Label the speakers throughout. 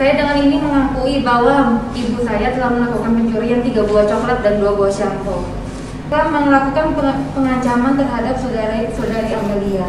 Speaker 1: Saya dengan ini mengakui bahwa ibu saya telah melakukan pencurian 3 buah coklat dan 2 buah shampoo. Telah melakukan pengancaman terhadap saudari Amelia.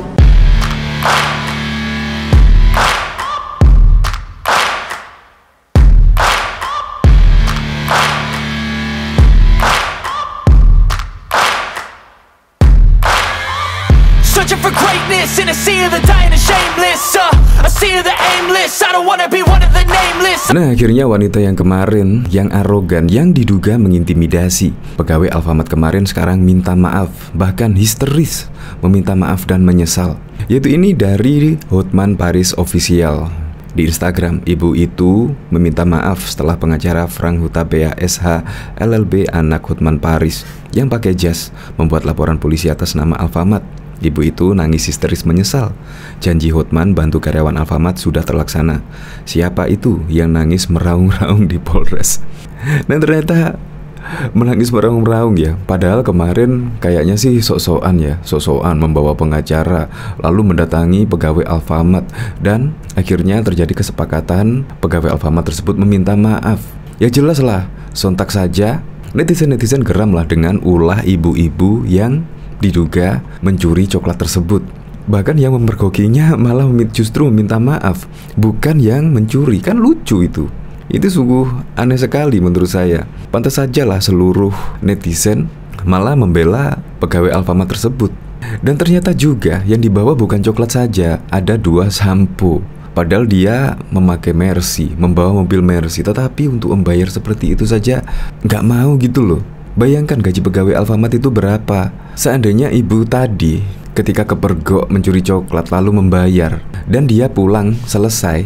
Speaker 2: Searching for greatness in a sea of the dying and shameless, a sea of the aimless. I don't wanna be one of the nameless.
Speaker 3: Nah, akhirnya wanita yang kemarin, yang arogan, yang diduga mengintimidasi pegawai Alfamart kemarin sekarang minta maaf, bahkan histeris meminta maaf dan menyesal. Yaitu ini dari Hotman Paris Official. Di Instagram, ibu itu meminta maaf setelah pengacara Frank Hutapea SH LLB anak Hotman Paris yang pakai jas membuat laporan polisi atas nama Alfamart. Ibu itu nangis histeris menyesal. Janji Hotman bantu karyawan Alfamart sudah terlaksana. Siapa itu yang nangis meraung-raung di Polres? Dan ternyata menangis meraung-raung ya. Padahal kemarin kayaknya sih sok-sokan membawa pengacara lalu mendatangi pegawai Alfamart dan akhirnya terjadi kesepakatan pegawai Alfamart tersebut meminta maaf. Ya jelas lah, sontak saja netizen-netizen geram lah dengan ulah ibu-ibu yang diduga mencuri coklat tersebut. Bahkan yang memergokinya malah justru meminta maaf, bukan yang mencuri. Kan lucu itu. Itu sungguh aneh sekali menurut saya. Pantas sajalah seluruh netizen malah membela pegawai Alfamart tersebut. Dan ternyata juga yang dibawa bukan coklat saja, ada 2 sampo. Padahal dia memakai Mercy, membawa mobil Mercy, tetapi untuk membayar seperti itu saja nggak mau gitu loh. Bayangkan gaji pegawai Alfamart itu berapa. Seandainya ibu tadi ketika kepergok mencuri coklat lalu membayar dan dia pulang selesai,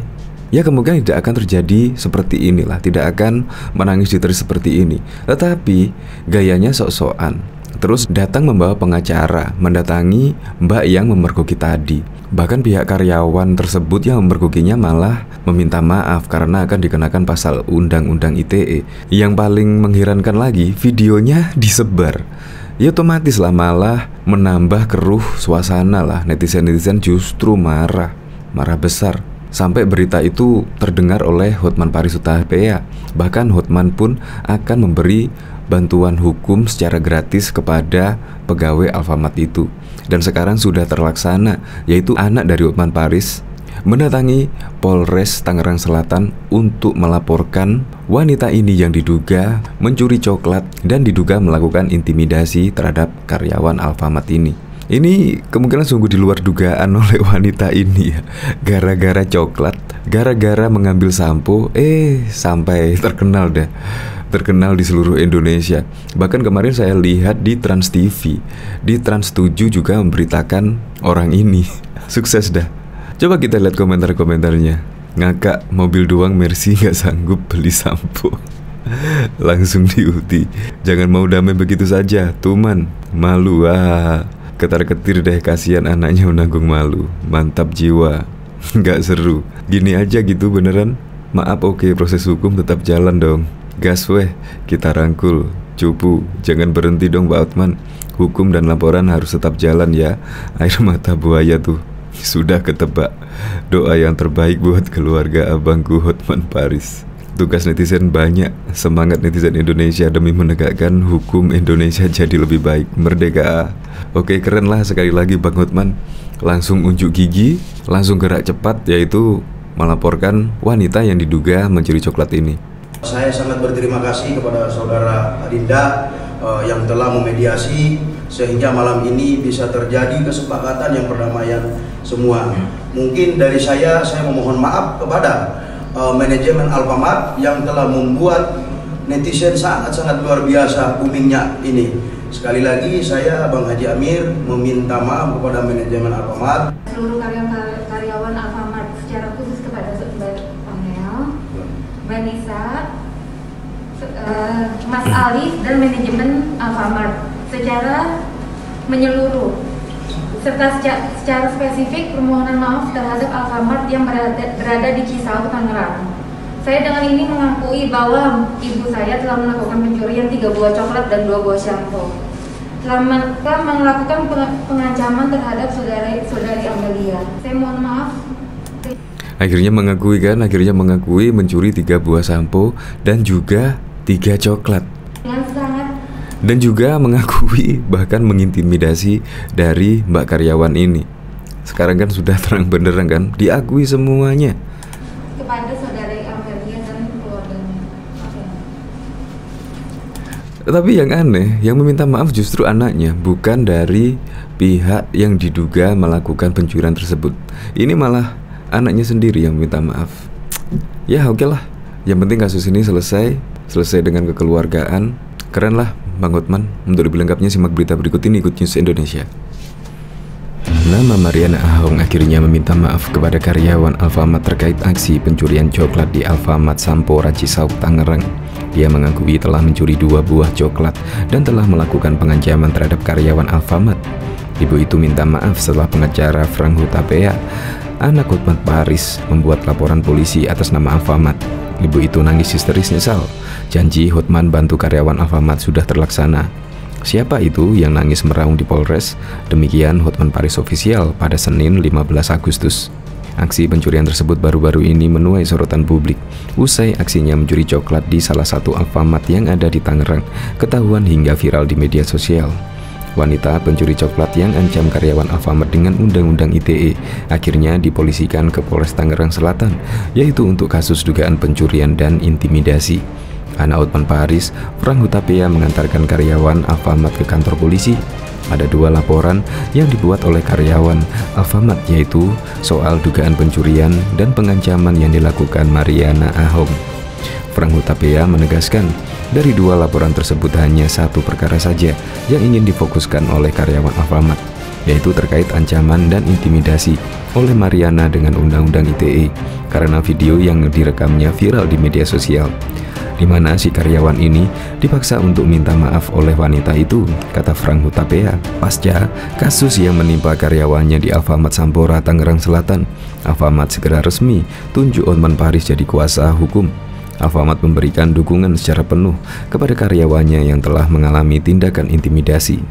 Speaker 3: ya kemungkinan tidak akan terjadi seperti inilah, tidak akan menangis histeris seperti ini. Tetapi gayanya sok-sokan, terus datang membawa pengacara mendatangi mbak yang memergoki tadi. Bahkan pihak karyawan tersebut yang memergokinya malah meminta maaf karena akan dikenakan pasal Undang-Undang ITE. Yang paling mengherankan lagi, videonya disebar. Ya otomatis lah malah menambah keruh suasana lah. Netizen-netizen justru marah besar. Sampai berita itu terdengar oleh Hotman Paris Hutapea. Bahkan Hotman pun akan memberi bantuan hukum secara gratis kepada pegawai Alfamart itu. Dan sekarang sudah terlaksana, yaitu anak dari Hotman Paris mendatangi Polres Tangerang Selatan untuk melaporkan wanita ini yang diduga mencuri coklat dan diduga melakukan intimidasi terhadap karyawan Alfamart ini. Ini kemungkinan sungguh di luar dugaan oleh wanita ini ya. Gara-gara coklat, gara-gara mengambil sampo, sampai terkenal dah. Terkenal di seluruh Indonesia. Bahkan kemarin saya lihat di Trans TV, di Trans 7 juga memberitakan orang ini. Sukses dah. Coba kita lihat komentar-komentarnya. Ngakak mobil doang Mercy gak sanggup beli sampo. Langsung diuti. Jangan mau damai begitu saja, Tuman. Malu, ketar-ketir deh, kasihan anaknya menanggung malu. Mantap jiwa. Gak seru. Gini aja gitu beneran. Maaf, oke, proses hukum tetap jalan dong. Gas weh, kita rangkul. Cupu, jangan berhenti dong Pak Hotman. Hukum dan laporan harus tetap jalan ya. Air mata buaya tuh sudah ketebak. Doa yang terbaik buat keluarga abangku Hotman Paris. Tugas netizen banyak. Semangat netizen Indonesia demi menegakkan hukum Indonesia jadi lebih baik. Merdeka. Oke, keren lah sekali lagi Bang Hotman. Langsung unjuk gigi, langsung gerak cepat, yaitu melaporkan wanita yang diduga mencuri coklat ini.
Speaker 4: Saya sangat berterima kasih kepada saudara Adinda yang telah memediasi sehingga malam ini bisa terjadi kesepakatan yang perdamaian semua. Mungkin dari saya memohon maaf kepada manajemen Alfamart yang telah membuat netizen sangat-sangat luar biasa boomingnya ini. Sekali lagi saya Bang Haji Amir meminta maaf kepada manajemen Alfamart.
Speaker 1: Seluruh karyawan Alfamart secara khusus kepada Mbak Nisa, Mas Alif dan manajemen Alfamart secara menyeluruh, serta secara spesifik permohonan maaf terhadap Alfamart yang berada di Cisauk, Tangerang. Saya dengan ini mengakui bahwa ibu saya telah melakukan pencurian 3 buah coklat dan 2 buah shampoo. Telah melakukan pengancaman terhadap saudari Amelia. Saya mohon maaf.
Speaker 3: Akhirnya mengakui mencuri 3 buah sampo dan juga 3 coklat.
Speaker 1: Dengan sangat
Speaker 3: Dan juga mengakui bahkan mengintimidasi dari mbak karyawan ini. Sekarang kan sudah terang benderang kan, diakui semuanya.
Speaker 1: kepada saudari Amelia dan keluarganya.
Speaker 3: Tapi yang aneh, yang meminta maaf justru anaknya, bukan dari pihak yang diduga melakukan pencurian tersebut. Ini malah anaknya sendiri yang minta maaf. Ya oke lah, yang penting kasus ini selesai dengan kekeluargaan. Keren lah Bang Hotman. Untuk lebih lengkapnya simak berita berikut ini, Good News Indonesia. Nama Mariana Ahong akhirnya meminta maaf kepada karyawan Alfamart terkait aksi pencurian coklat di Alfamart Sampora Cisauk, Tangerang. Dia mengakui telah mencuri 2 buah coklat dan telah melakukan pengancaman terhadap karyawan Alfamart. Ibu itu minta maaf setelah pengacara Frank Hutapea, anak Hotman Paris, membuat laporan polisi atas nama Alfamart. Ibu itu nangis histeris nyesal. Janji Hotman bantu karyawan Alfamart sudah terlaksana. Siapa itu yang nangis meraung di Polres? Demikian Hotman Paris Official pada Senin 15 Agustus. Aksi pencurian tersebut baru-baru ini menuai sorotan publik. Usai aksinya mencuri coklat di salah satu Alfamart yang ada di Tangerang, ketahuan hingga viral di media sosial. Wanita pencuri coklat yang ancam karyawan Alfamart dengan Undang-Undang ITE akhirnya dipolisikan ke Polres Tangerang Selatan, yaitu untuk kasus dugaan pencurian dan intimidasi. Anak Hotman Paris, Frank Hutapea, mengantarkan karyawan Alfamart ke kantor polisi. Ada 2 laporan yang dibuat oleh karyawan Alfamart, yaitu soal dugaan pencurian dan pengancaman yang dilakukan Mariana Ahong. Frank Hutapea menegaskan, dari 2 laporan tersebut hanya 1 perkara saja yang ingin difokuskan oleh karyawan Alfamart, yaitu terkait ancaman dan intimidasi oleh Mariana dengan Undang-Undang ITE karena video yang direkamnya viral di media sosial, di mana si karyawan ini dipaksa untuk minta maaf oleh wanita itu, kata Frank Hutapea. Pasca kasus yang menimpa karyawannya di Alfamart Sampora, Tangerang Selatan, Alfamart segera resmi tunjuk Hotman Paris jadi kuasa hukum. Alfamart memberikan dukungan secara penuh kepada karyawannya yang telah mengalami tindakan intimidasi.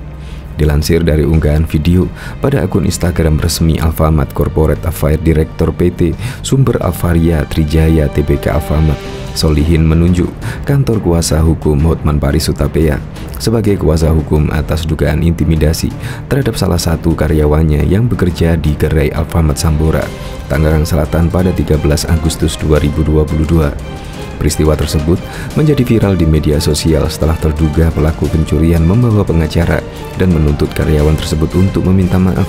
Speaker 3: Dilansir dari unggahan video pada akun Instagram resmi Alfamart, Corporate Affairs Director PT Sumber Alvaria Trijaya Tbk Alfamart, Solihin, menunjuk kantor kuasa hukum Hotman Paris Hutapea sebagai kuasa hukum atas dugaan intimidasi terhadap salah satu karyawannya yang bekerja di gerai Alfamart Sampora, Tangerang Selatan pada 13 Agustus 2022. Peristiwa tersebut menjadi viral di media sosial setelah terduga pelaku pencurian membawa pengacara dan menuntut karyawan tersebut untuk meminta maaf.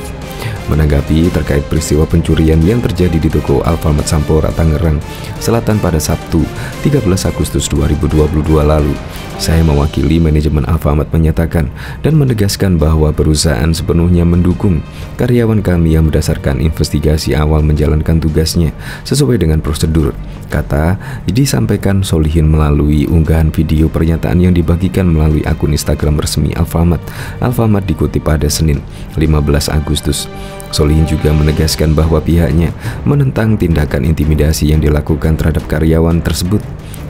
Speaker 3: Menanggapi terkait peristiwa pencurian yang terjadi di toko Alfamart Sampora, Tangerang Selatan pada Sabtu 13 Agustus 2022 lalu, saya mewakili manajemen Alfamart menyatakan dan menegaskan bahwa perusahaan sepenuhnya mendukung karyawan kami yang berdasarkan investigasi awal menjalankan tugasnya sesuai dengan prosedur, kata disampaikan Solihin melalui unggahan video pernyataan yang dibagikan melalui akun Instagram resmi Alfamart. Alfamart dikutip pada Senin 15 Agustus. Solihin juga menegaskan bahwa pihaknya menentang tindakan intimidasi yang dilakukan terhadap karyawan tersebut.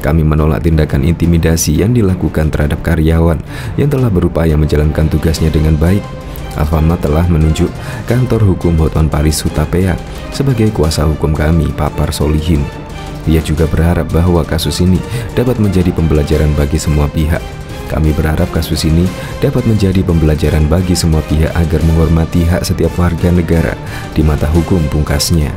Speaker 3: Kami menolak tindakan intimidasi yang dilakukan terhadap karyawan yang telah berupaya menjalankan tugasnya dengan baik. Alfamart telah menunjuk kantor hukum Hotman Paris Hutapea sebagai kuasa hukum kami, papar Solihin. Ia juga berharap bahwa kasus ini dapat menjadi pembelajaran bagi semua pihak. Kami berharap kasus ini dapat menjadi pembelajaran bagi semua pihak agar menghormati hak setiap warga negara di mata hukum, pungkasnya.